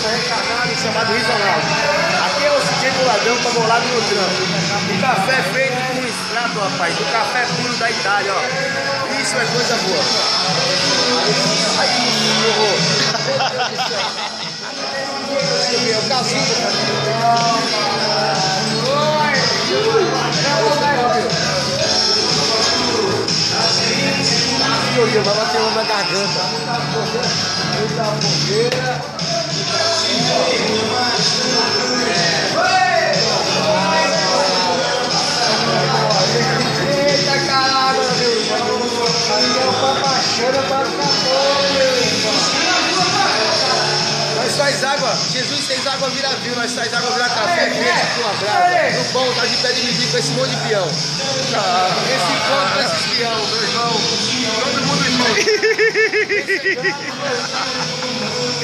retardado chamado Rizonaldo. Aqui é o CJ Boladão pra bolado no trampo. O café é feito com extrato, rapaz. O café puro da Itália, ó. Isso é coisa boa. Ai, que horror. É o casinho. Vai bater uma na garganta. Eita caralho, meu irmão. Aqui é o papachana pra ficar bom, meu irmão. Nós faz água. Jesus fez água virar vinho. Nós faz água virar café. Verde com uma brasa. No bom, tá de pé de medir com esse monte de peão. Esse ponto com esses peão, meu irmão. Todo mundo junto.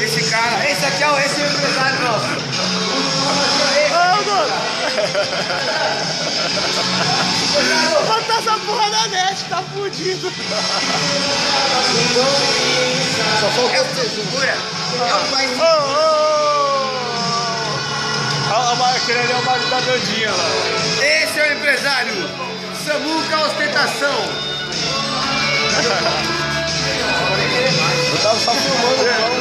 Esse cara, esse aqui é o empresário nosso. Vou botar essa porra na net, tá fudido. Só faltou segura. Aquele ali é o marido da Dandinha lá. Esse é o empresário. Samuca Ostentação. Eu tava só filmando, irmão.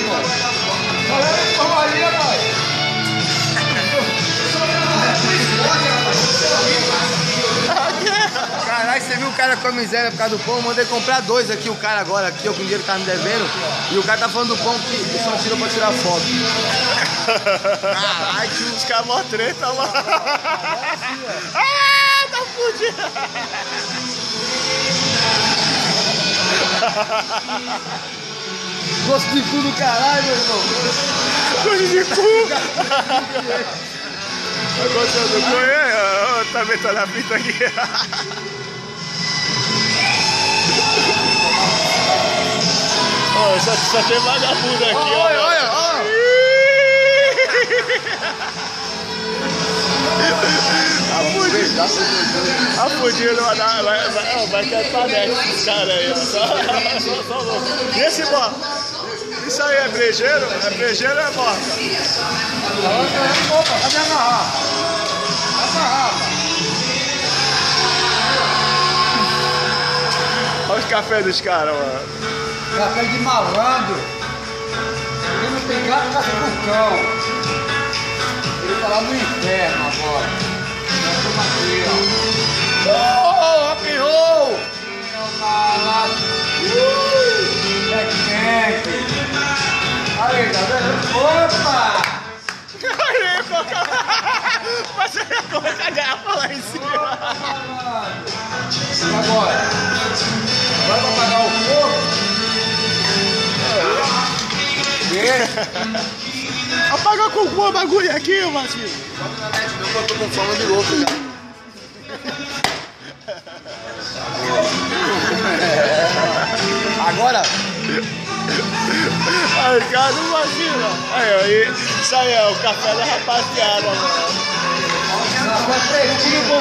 Caralho, você viu o cara com a miséria por causa do pão? Eu mandei comprar dois aqui, o cara agora, aqui, ó, com o dinheiro que tá me devendo. E o cara tá falando do pão que só tirou pra tirar foto. Caralho, tio. Os caras mó treta, mano. Ah, tá fudido. Gosto de cu do caralho, meu irmão. Gosto de cu. Gostou do cu, tá metendo a fita aqui. Só tem vagabundo aqui, ó. Olha, olha, olha. A fudido vai ter panete esses caras aí, ó. Só louco. E esse bó? Isso aí é brejeiro? É brejeiro ou é morta? Opa, cadê a garrafa? A garrafa. Olha os cafés dos caras, mano. Café de malandro. Ele não tem gato, caça com cão. Ele tá lá no inferno agora. Nós estamos aqui, ó. Oh, rock and roll! Aí, tá vendo? Opa! Mas você ia colocar a garrafa lá em cima. E agora? Vai pra apagar o fogo? Apaga com o bagulho aqui, Marcinho. Bota na net não, que eu tô com fama de louco já. Agora? Ai, cara, não imagina. Aí, isso aí é o café da rapaziada, mano. Café 3, tudo bom,